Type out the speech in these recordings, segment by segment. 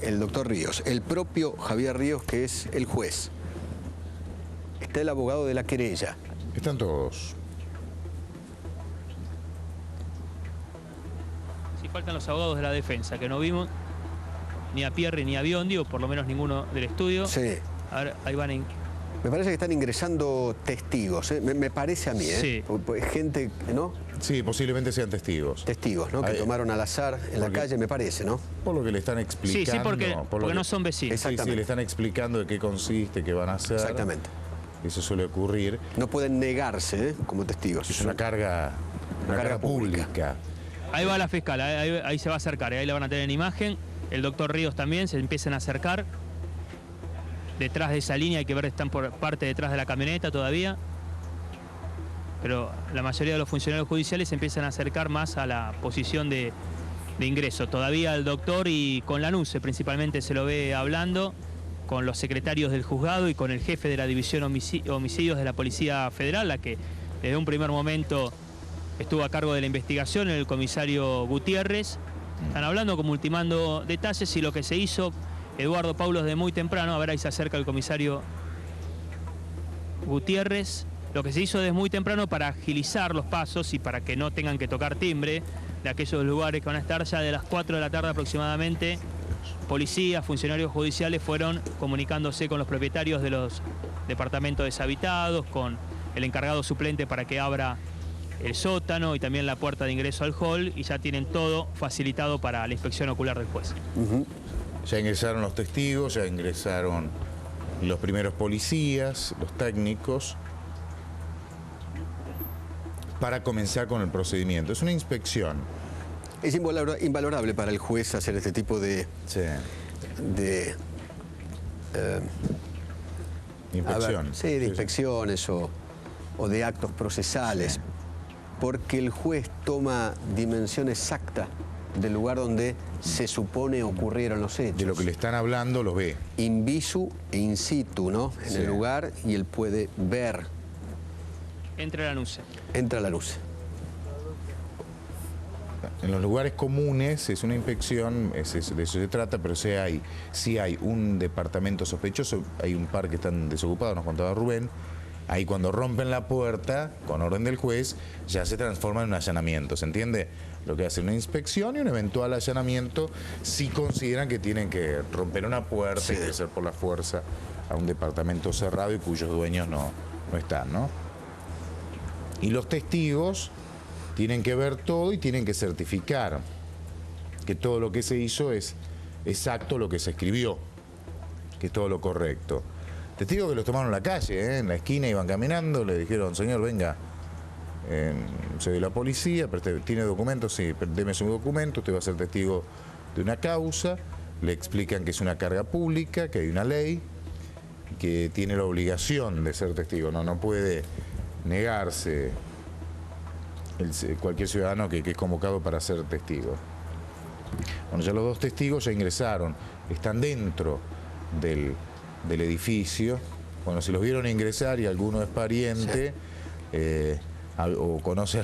el doctor Ríos, el propio Javier Ríos, que es el juez. Está el abogado de la querella. Están todos. Sí, faltan los abogados de la defensa, que no vimos ni a Pierre ni a Biondi, o por lo menos ninguno del estudio. Sí. A ver, ahí van. Me parece que están ingresando testigos, ¿eh? Me parece a mí, ¿eh? Sí. Gente, ¿no? Sí, posiblemente sean testigos. Testigos, ¿no? Que tomaron al azar en la calle, me parece, ¿no? Por lo que le están explicando. Sí, porque no son vecinos. Exactamente. Sí, le están explicando de qué consiste, qué van a hacer. Exactamente. Eso suele ocurrir. No pueden negarse, ¿eh? Como testigos. Es una carga pública. Ahí va la fiscal, ahí se va a acercar, ahí la van a tener en imagen. El doctor Ríos también, se empiezan a acercar. Detrás de esa línea hay que ver, están por parte detrás de la camioneta todavía. Pero la mayoría de los funcionarios judiciales se empiezan a acercar más a la posición de ingreso. Todavía el doctor y con Lanuse principalmente se lo ve hablando, con los secretarios del juzgado y con el jefe de la división homicidios de la Policía Federal, la que desde un primer momento estuvo a cargo de la investigación, el comisario Gutiérrez. Están hablando, como ultimando detalles, y lo que se hizo, Eduardo Paulos, de muy temprano, a ver, ahí se acerca el comisario Gutiérrez, lo que se hizo desde muy temprano para agilizar los pasos y para que no tengan que tocar timbre de aquellos lugares que van a estar ya de las 4 de la tarde aproximadamente. Policías, funcionarios judiciales fueron comunicándose con los propietarios de los departamentos deshabitados, con el encargado suplente para que abra el sótano y también la puerta de ingreso al hall, y ya tienen todo facilitado para la inspección ocular del juez. Ya ingresaron los testigos, ya ingresaron los primeros policías, los técnicos, para comenzar con el procedimiento. Es una inspección. Es invalorable para el juez hacer este tipo de... Sí. Inspección. De inspecciones o de actos procesales. Sí. Porque el juez toma dimensión exacta del lugar donde se supone ocurrieron los hechos. De lo que le están hablando lo ve. In visu e in situ, ¿no? En el lugar, y él puede ver. Entra Lanuse. Entra Lanuse. En los lugares comunes es una inspección, de eso se trata, pero si hay un departamento sospechoso, hay un par que están desocupados, nos contaba Rubén. Ahí cuando rompen la puerta, con orden del juez, ya se transforma en un allanamiento, ¿se entiende? Lo que hace una inspección y un eventual allanamiento si consideran que tienen que romper una puerta y ingresar por la fuerza a un departamento cerrado y cuyos dueños no están, ¿no? Y los testigos tienen que ver todo y tienen que certificar que todo lo que se hizo es exacto lo que se escribió, que es todo lo correcto. Testigos que los tomaron en la calle, en la esquina, iban caminando, le dijeron, señor, venga, soy de la policía, pero ¿tiene documentos? Sí, deme su documento, usted va a ser testigo de una causa. Le explican que es una carga pública, que hay una ley, que tiene la obligación de ser testigo, no puede negarse cualquier ciudadano que es convocado para ser testigo. Bueno, ya los dos testigos ya ingresaron, están dentro del edificio. Bueno, si los vieron ingresar y alguno es pariente, o conoce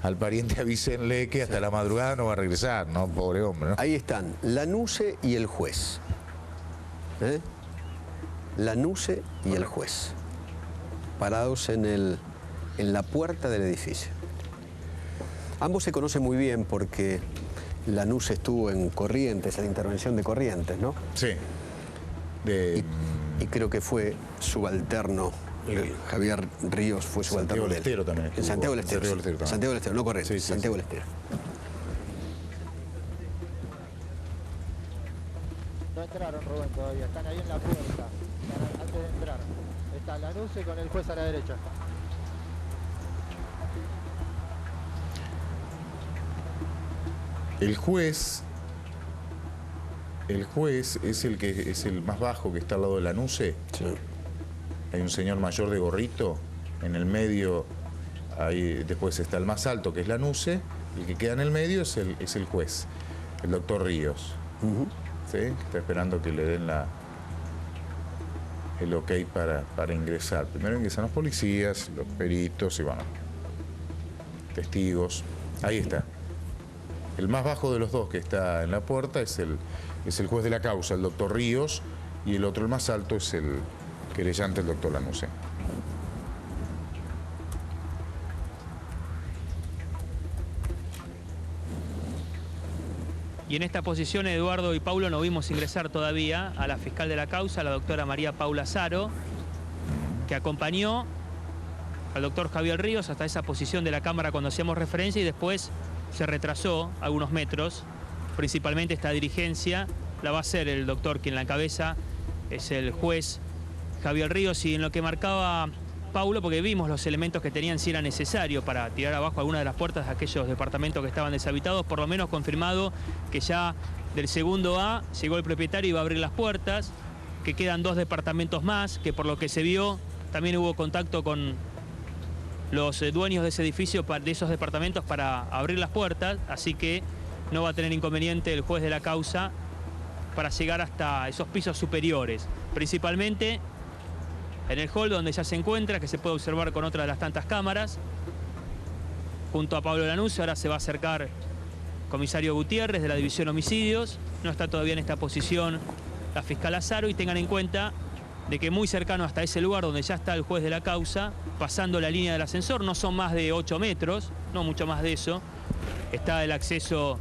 al pariente, avísenle que hasta la madrugada no va a regresar, ¿no? Pobre hombre, ¿no? Ahí están, Lanuse y el juez. Lanuse y el juez, parados en la puerta del edificio. Ambos se conocen muy bien porque Lanuse estuvo en Corrientes, en la intervención de Corrientes, ¿no? Sí. Y creo que fue subalterno, Javier Ríos fue subalterno de él. Santiago del Estero también estuvo. En Santiago del Estero. Santiago del Estero, no Corrientes, sí, Santiago del Estero. No entraron, Rubén, todavía. Están ahí en la puerta, antes de entrar. Está Lanuse con el juez a la derecha. El juez es el más bajo, que está al lado de Lanuse. Sí. Hay un señor mayor de gorrito, en el medio, ahí después está el más alto, que es Lanuse, el que queda en el medio es el juez, el doctor Ríos. ¿Sí? Está esperando que le den el ok para ingresar. Primero ingresan los policías, los peritos y bueno, testigos. Ahí está. El más bajo de los dos que está en la puerta es el es el juez de la causa, el doctor Ríos, y el otro, el más alto, es el querellante, el doctor Lanuse. Y en esta posición Eduardo y Paulo no vimos ingresar todavía a la fiscal de la causa, la doctora María Paula Saro, que acompañó al doctor Javier Ríos hasta esa posición de la cámara cuando hacíamos referencia y después se retrasó algunos metros. Principalmente esta dirigencia la va a hacer el doctor quien la encabeza, es el juez Javier Ríos, y en lo que marcaba Paulo, porque vimos los elementos que tenían si era necesario para tirar abajo alguna de las puertas de aquellos departamentos que estaban deshabitados, por lo menos confirmado que ya del segundo A llegó el propietario y va a abrir las puertas, que quedan 2 departamentos más, que por lo que se vio también hubo contacto con los dueños de ese edificio, de esos departamentos, para abrir las puertas, así que no va a tener inconveniente el juez de la causa para llegar hasta esos pisos superiores, principalmente en el hall donde ya se encuentra, que se puede observar con otra de las tantas cámaras, junto a Pablo Lanuse. Ahora se va a acercar comisario Gutiérrez de la División Homicidios, no está todavía en esta posición la fiscal Azaro, y tengan en cuenta de que muy cercano hasta ese lugar donde ya está el juez de la causa, pasando la línea del ascensor, no son más de 8 metros, no mucho más de eso, está el acceso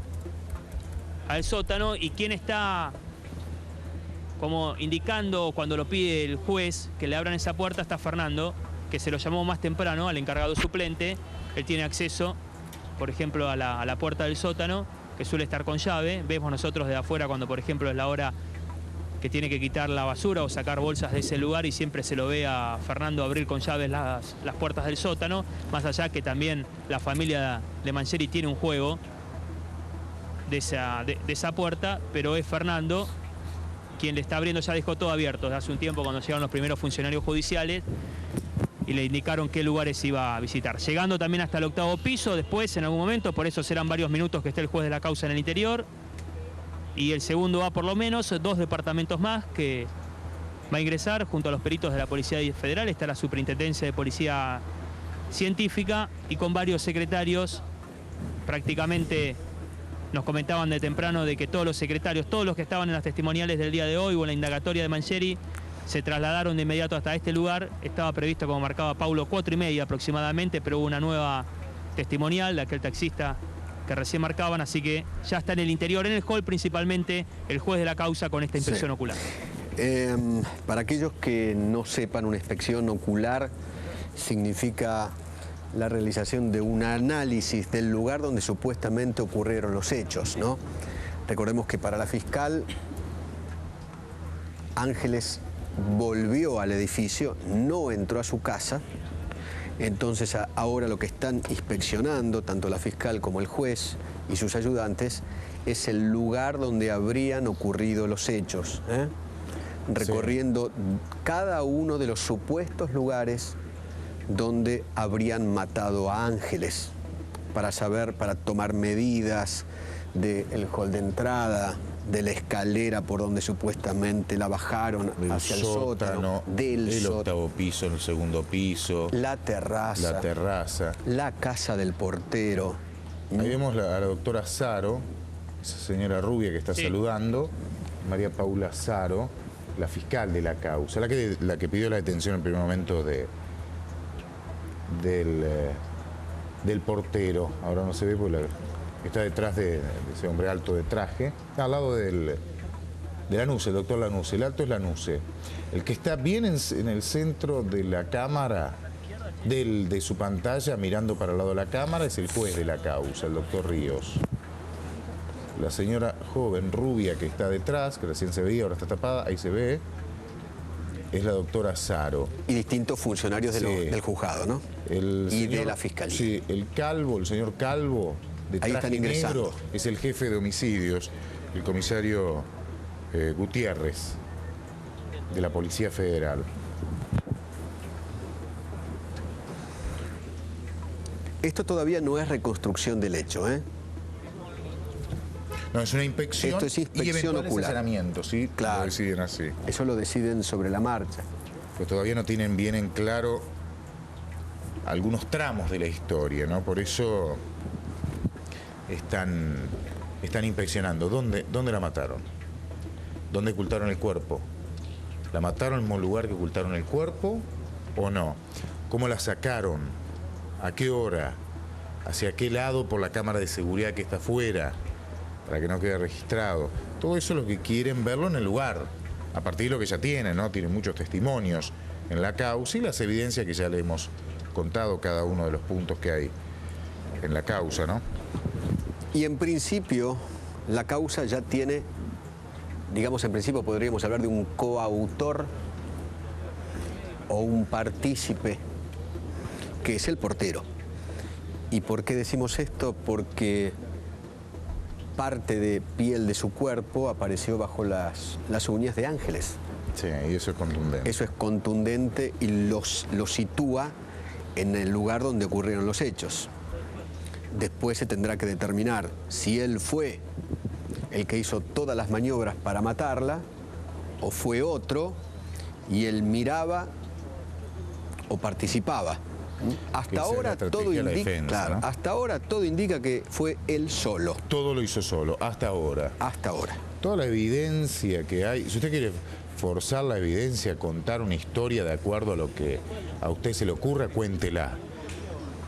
al sótano, y quien está como indicando cuando lo pide el juez que le abran esa puerta está Fernando, que se lo llamó más temprano al encargado suplente. Él tiene acceso, por ejemplo, a la puerta del sótano, que suele estar con llave. Vemos nosotros de afuera cuando, por ejemplo, es la hora que tiene que quitar la basura o sacar bolsas de ese lugar, y siempre se lo ve a Fernando abrir con llaves las puertas del sótano, más allá que también la familia de Mancheri tiene un juego de esa puerta, pero es Fernando quien le está abriendo. Ya dejó todo abierto desde hace un tiempo cuando llegaron los primeros funcionarios judiciales y le indicaron qué lugares iba a visitar. Llegando también hasta el 8º piso, después en algún momento, por eso serán varios minutos que esté el juez de la causa en el interior. Y el segundo A por lo menos, 2 departamentos más que va a ingresar junto a los peritos de la Policía Federal. Está la Superintendencia de Policía Científica y con varios secretarios. Prácticamente nos comentaban de temprano de que todos los secretarios, todos los que estaban en las testimoniales del día de hoy o en la indagatoria de Mancheri, se trasladaron de inmediato hasta este lugar. Estaba previsto, como marcaba Paulo, 4:30 aproximadamente, pero hubo una nueva testimonial de aquel taxista que recién marcaban, así que ya está en el interior, en el hall principalmente, el juez de la causa con esta inspección ocular. Para aquellos que no sepan, una inspección ocular significa la realización de un análisis del lugar donde supuestamente ocurrieron los hechos, ¿no? Recordemos que para la fiscal, Ángeles volvió al edificio, no entró a su casa. Entonces ahora lo que están inspeccionando, tanto la fiscal como el juez y sus ayudantes, es el lugar donde habrían ocurrido los hechos, recorriendo cada uno de los supuestos lugares donde habrían matado a Ángeles, para saber, para tomar medidas del hall de entrada, de la escalera por donde supuestamente la bajaron hacia el sótano, del octavo piso, el segundo piso, la terraza, la casa del portero. Ahí vemos a la doctora Saro, esa señora rubia que está saludando, María Paula Saro, la fiscal de la causa, la que pidió la detención en el primer momento del portero. Ahora no se ve porque está detrás de ese hombre alto de traje, al lado de Lanuse, el doctor Lanuse. El alto es Lanuse. El que está bien en el centro de la cámara, de su pantalla, mirando para el lado de la cámara, es el juez de la causa, el doctor Ríos. La señora joven, rubia, que está detrás, que recién se veía, ahora está tapada, ahí se ve, es la doctora Saro. Y distintos funcionarios del juzgado, ¿no? De la fiscalía. Sí, el señor Calvo, de traje negro, es el jefe de homicidios, el comisario Gutiérrez, de la Policía Federal. Esto todavía no es reconstrucción del hecho, ¿eh? No, es una inspección. Esto es inspección ocular. ¿Sí? Claro. Lo deciden así. Eso lo deciden sobre la marcha. Pues todavía no tienen bien en claro algunos tramos de la historia, ¿no? Por eso están inspeccionando. ¿Dónde la mataron? ¿Dónde ocultaron el cuerpo? ¿La mataron en el mismo lugar que ocultaron el cuerpo o no? ¿Cómo la sacaron? ¿A qué hora? ¿Hacia qué lado por la cámara de seguridad que está afuera? Para que no quede registrado. Todo eso es lo que quieren verlo en el lugar. A partir de lo que ya tienen, ¿no? Tienen muchos testimonios en la causa y las evidencias que ya le hemos contado cada uno de los puntos que hay en la causa, ¿no? Y en principio, la causa ya tiene, digamos, en principio podríamos hablar de un coautor o un partícipe, que es el portero. ¿Y por qué decimos esto? Porque parte de piel de su cuerpo apareció bajo las uñas de Ángeles. Sí, y eso es contundente. Eso es contundente y lo sitúa en el lugar donde ocurrieron los hechos. Después se tendrá que determinar si él fue el que hizo todas las maniobras para matarla o fue otro y él miraba o participaba. Hasta ahora todo indica, defensa, claro, ¿no? Hasta ahora todo indica que fue él solo. Todo lo hizo solo, hasta ahora. Hasta ahora. Toda la evidencia que hay, si usted quiere forzar la evidencia, contar una historia de acuerdo a lo que a usted se le ocurra, cuéntela.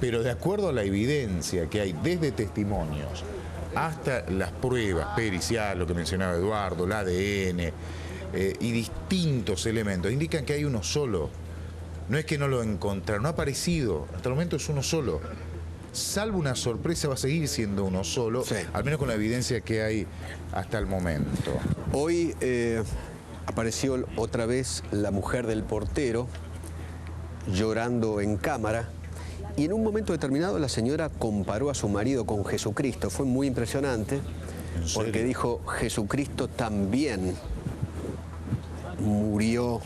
Pero de acuerdo a la evidencia que hay, desde testimonios hasta las pruebas periciales, lo que mencionaba Eduardo, el ADN y distintos elementos, indican que hay uno solo. No es que no lo encontraron, no ha aparecido, hasta el momento es uno solo. Salvo una sorpresa, va a seguir siendo uno solo, sí, al menos con la evidencia que hay hasta el momento. Hoy apareció otra vez la mujer del portero llorando en cámara y en un momento determinado la señora comparó a su marido con Jesucristo. Fue muy impresionante porque dijo, Jesucristo también murió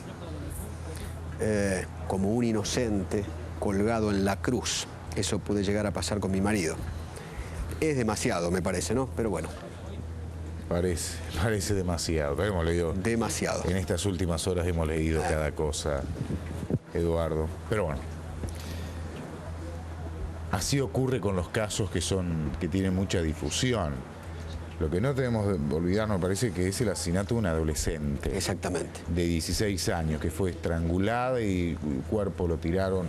como un inocente colgado en la cruz. Eso puede llegar a pasar con mi marido. Es demasiado, me parece, ¿no? Pero bueno. Parece demasiado. Hemos leído. Demasiado. En estas últimas horas hemos leído cada cosa, Eduardo. Pero bueno. Así ocurre con los casos que tienen mucha difusión. Lo que no tenemos que olvidar, me parece, que es el asesinato de una adolescente. Exactamente. De 16 años, que fue estrangulada y el cuerpo lo tiraron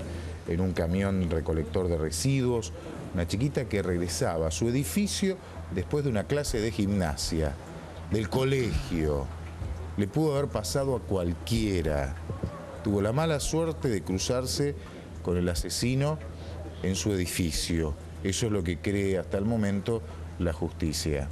en un camión recolector de residuos. Una chiquita que regresaba a su edificio después de una clase de gimnasia, del colegio. Le pudo haber pasado a cualquiera. Tuvo la mala suerte de cruzarse con el asesino en su edificio. Eso es lo que cree hasta el momento la justicia.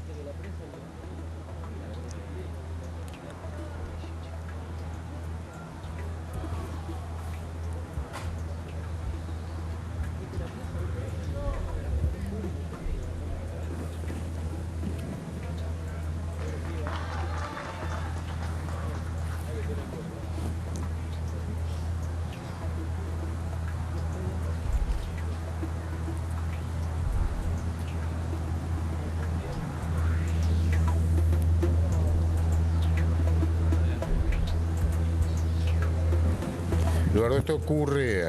Eduardo, esto ocurre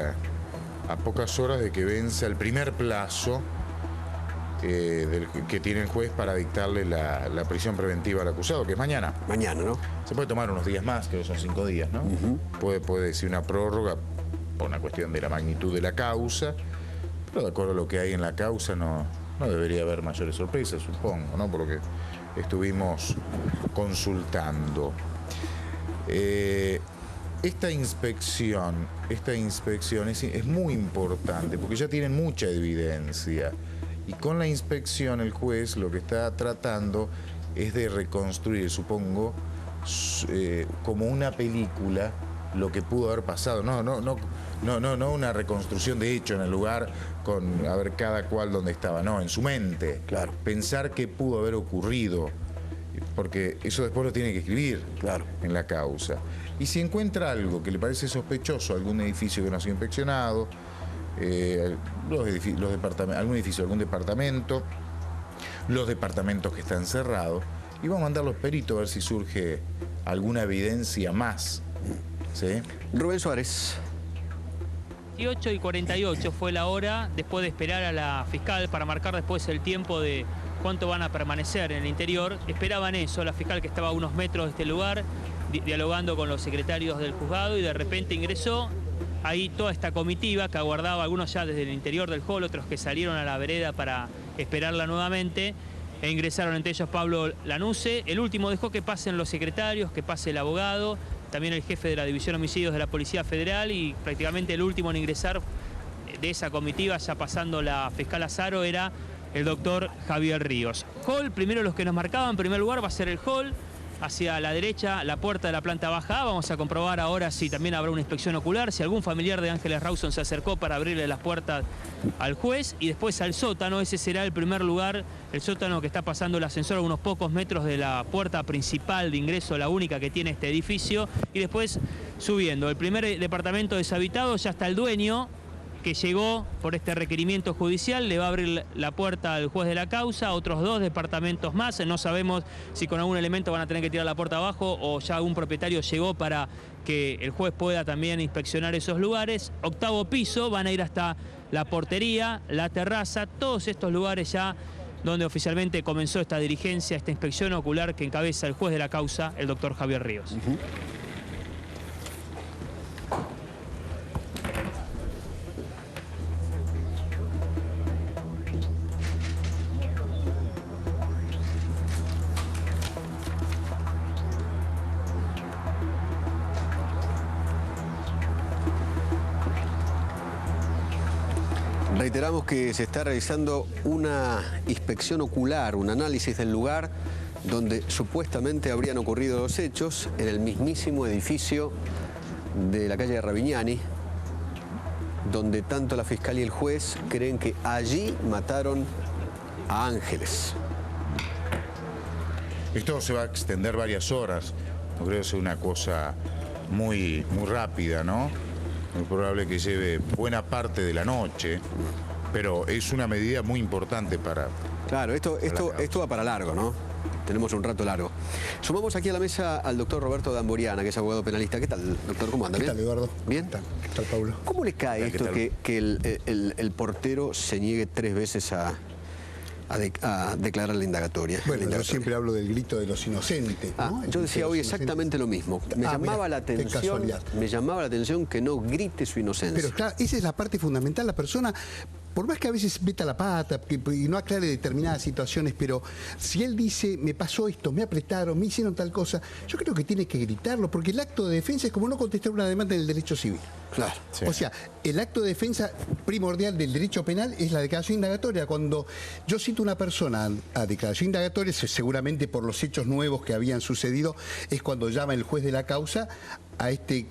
a pocas horas de que venza el primer plazo que tiene el juez para dictarle la prisión preventiva al acusado, que es mañana. Mañana, ¿no? Se puede tomar unos días más, creo que son 5 días, ¿no? Puede decir una prórroga por una cuestión de la magnitud de la causa, pero de acuerdo a lo que hay en la causa no debería haber mayores sorpresas, supongo, ¿no? Por lo que estuvimos consultando. Esta inspección es muy importante porque ya tienen mucha evidencia y con la inspección el juez lo que está tratando es de reconstruir, supongo, como una película lo que pudo haber pasado. No una reconstrucción de hecho en el lugar con a ver cada cual dónde estaba, no, en su mente. Claro. Pensar qué pudo haber ocurrido, porque eso después lo tiene que escribir, claro, en la causa. Y si encuentra algo que le parece sospechoso, algún edificio que no ha sido inspeccionado, algún edificio, algún departamento, los departamentos que están cerrados, y vamos a mandar los peritos a ver si surge alguna evidencia más. ¿Sí? Rubén Suárez. 18 y 48 fue la hora, después de esperar a la fiscal para marcar después el tiempo de cuánto van a permanecer en el interior. Esperaban eso, la fiscal que estaba a unos metros de este lugar, dialogando con los secretarios del juzgado, y de repente ingresó ahí toda esta comitiva que aguardaba, algunos ya desde el interior del hall, otros que salieron a la vereda para esperarla nuevamente, e ingresaron entre ellos Pablo Lanuse. El último dejó que pasen los secretarios, que pase el abogado, también el jefe de la División de Homicidios de la Policía Federal, y prácticamente el último en ingresar de esa comitiva, ya pasando la fiscal Azaro, era el doctor Javier Ríos. Hall, primero los que nos marcaban, en primer lugar va a ser el hall, hacia la derecha la puerta de la planta baja A. Vamos a comprobar ahora si también habrá una inspección ocular, si algún familiar de Ángeles Rawson se acercó para abrirle las puertas al juez, y después al sótano. Ese será el primer lugar, el sótano que está pasando el ascensor a unos pocos metros de la puerta principal de ingreso, la única que tiene este edificio, y después subiendo. El primer departamento deshabitado, ya está el dueño, que llegó por este requerimiento judicial, le va a abrir la puerta al juez de la causa. Otros 2 departamentos más, no sabemos si con algún elemento van a tener que tirar la puerta abajo o ya algún propietario llegó para que el juez pueda también inspeccionar esos lugares. 8º piso, van a ir hasta la portería, la terraza, todos estos lugares ya donde oficialmente comenzó esta diligencia, esta inspección ocular que encabeza el juez de la causa, el doctor Javier Ríos. Reiteramos que se está realizando una inspección ocular, un análisis del lugar donde supuestamente habrían ocurrido los hechos, en el mismísimo edificio de la calle de Ravignani, donde tanto la fiscal y el juez creen que allí mataron a Ángeles. Esto se va a extender varias horas, no creo que sea una cosa muy rápida, ¿no? Muy probable que lleve buena parte de la noche, pero es una medida muy importante para... Claro, esto va para largo, ¿no? Tenemos un rato largo. Sumamos aquí a la mesa al doctor Roberto Damboriana, que es abogado penalista. ¿Qué tal, doctor? ¿Cómo anda? ¿Qué tal, Eduardo? ¿Bien? ¿Qué tal, Pablo? ¿Cómo le cae esto que el portero se niegue 3 veces a declarar la indagatoria? Bueno, yo siempre hablo del grito de los inocentes, ¿no? Yo decía hoy exactamente lo mismo. Me llamaba la atención que no grite su inocencia. Pero claro, esa es la parte fundamental. La persona, por más que a veces meta la pata y no aclare determinadas situaciones, pero si él dice, me pasó esto, me apretaron, me hicieron tal cosa, yo creo que tiene que gritarlo, porque el acto de defensa es como no contestar una demanda del derecho civil. Claro. Sí. O sea, el acto de defensa primordial del derecho penal es la declaración indagatoria. Cuando yo cito a una persona a declaración indagatoria, seguramente por los hechos nuevos que habían sucedido, es cuando llama el juez de la causa a este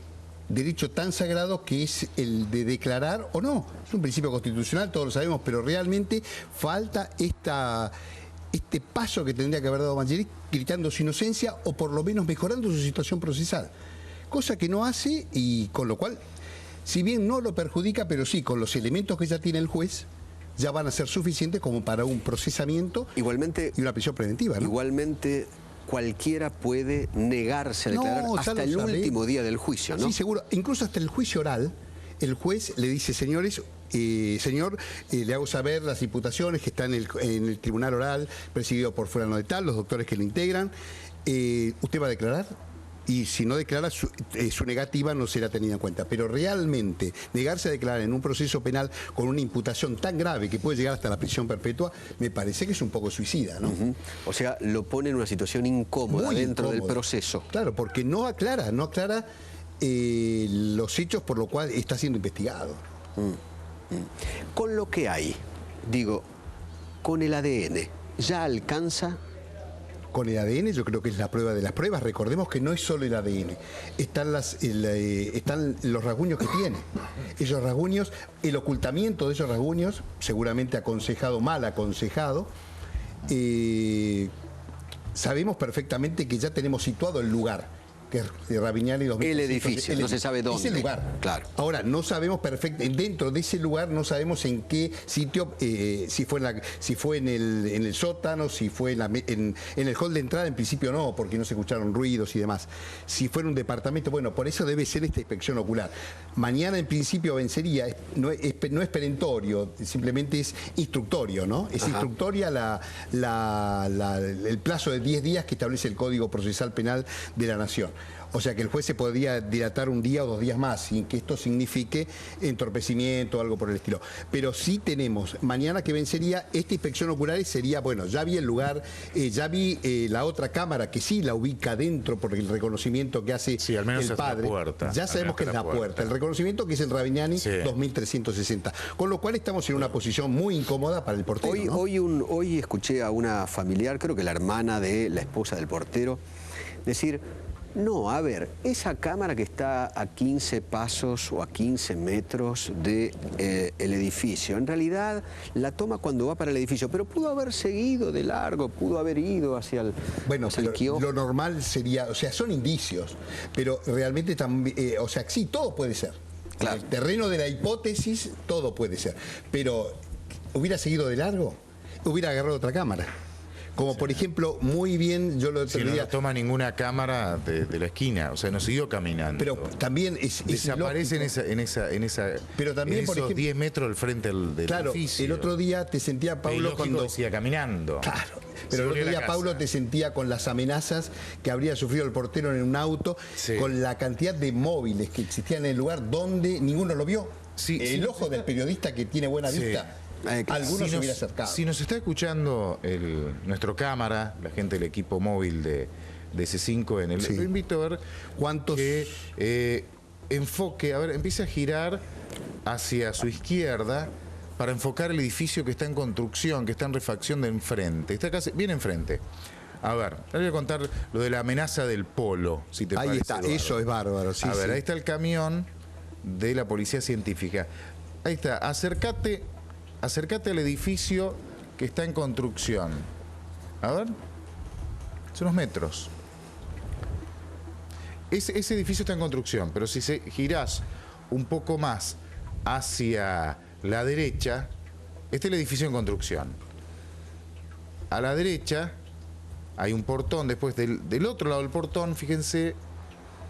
derecho tan sagrado que es el de declarar o no. Es un principio constitucional, todos lo sabemos, pero realmente falta este paso que tendría que haber dado Mangieri, gritando su inocencia o por lo menos mejorando su situación procesal. Cosa que no hace, y con lo cual, si bien no lo perjudica, pero sí, con los elementos que ya tiene el juez, ya van a ser suficientes como para un procesamiento Igualmente, y una prisión preventiva, ¿no? Igualmente, cualquiera puede negarse a declarar hasta el último día del juicio, ¿no? Sí, seguro. Incluso hasta el juicio oral, el juez le dice, señores, señor, le hago saber las imputaciones que están en el tribunal oral, presidido por fulano de tal, los doctores que le integran. ¿Usted va a declarar? Y si no declara, su negativa no será tenida en cuenta. Pero realmente negarse a declarar en un proceso penal con una imputación tan grave que puede llegar hasta la prisión perpetua, me parece que es un poco suicida, ¿no? O sea, lo pone en una situación incómoda Muy dentro incómoda. del proceso. Claro, porque no aclara los hechos por lo cual está siendo investigado. Con lo que hay, digo, con el ADN, ¿ya alcanza? Con el ADN yo creo que es la prueba de las pruebas. Recordemos que no es solo el ADN, están los rasguños que tiene. Esos rasguños, el ocultamiento de esos rasguños, seguramente aconsejado, mal aconsejado. Sabemos perfectamente que ya tenemos situado el lugar que es Ravignani 2300. El edificio, no se sabe dónde. Es el lugar. Claro. Ahora, no sabemos perfectamente, dentro de ese lugar no sabemos en qué sitio, si fue en el sótano, si fue en el hall de entrada, en principio no, porque no se escucharon ruidos y demás. Si fuera un departamento, bueno, por eso debe ser esta inspección ocular. Mañana en principio vencería, no es perentorio, simplemente es instructorio, ¿no? Es instructoria el plazo de 10 días que establece el Código Procesal Penal de la Nación. O sea que el juez se podría dilatar un día o 2 días más, sin que esto signifique entorpecimiento o algo por el estilo. Pero sí tenemos, mañana que vencería, esta inspección ocular sería, bueno, ya vi el lugar, ya vi la otra cámara que sí la ubica dentro por el reconocimiento que hace al menos el padre. La puerta. Ya sabemos que es la puerta. El reconocimiento que es el Ravignani 2360. Con lo cual estamos en una posición muy incómoda para el portero. Hoy escuché a una familiar, creo que la hermana de la esposa del portero, decir: no, a ver, esa cámara que está a 15 pasos o a 15 metros del edificio, en realidad la toma cuando va para el edificio, pero pudo haber seguido de largo, pudo haber ido hacia el kiosco. Lo normal sería, o sea, son indicios, pero realmente también, o sea, sí, todo puede ser. Claro. En el terreno de la hipótesis, todo puede ser. Pero, ¿hubiera seguido de largo? Hubiera agarrado otra cámara. Como por ejemplo, muy bien, yo lo no toma ninguna cámara de la esquina, o sea, no siguió caminando. Pero también desaparece en esa pero también, en esos por ejemplo, 10 metros al frente del edificio. El otro día te sentía, Paulo, cuando decía caminando. Claro. Pero el otro día, Paulo, te sentía con las amenazas que habría sufrido el portero en un auto, con la cantidad de móviles que existían en el lugar donde ninguno lo vio. El ojo del periodista que tiene buena vista. Algunos se hubiera acercado. Si nos está escuchando nuestro cámara, la gente del equipo móvil de C5 en el... Lo invito a ver cuántos... Que enfoque, a ver, empiece a girar hacia su izquierda para enfocar el edificio que está en construcción, que está en refacción de enfrente. Está casi bien enfrente. A ver, le voy a contar lo de la amenaza del Polo, si te parece. Ahí está, Eduardo. eso es bárbaro. Sí, a ver, ahí está el camión de la policía científica. Ahí está, acércate al edificio que está en construcción. A ver, son unos metros. Ese edificio está en construcción, pero si girás un poco más hacia la derecha, este es el edificio en construcción. A la derecha hay un portón, después del otro lado del portón, fíjense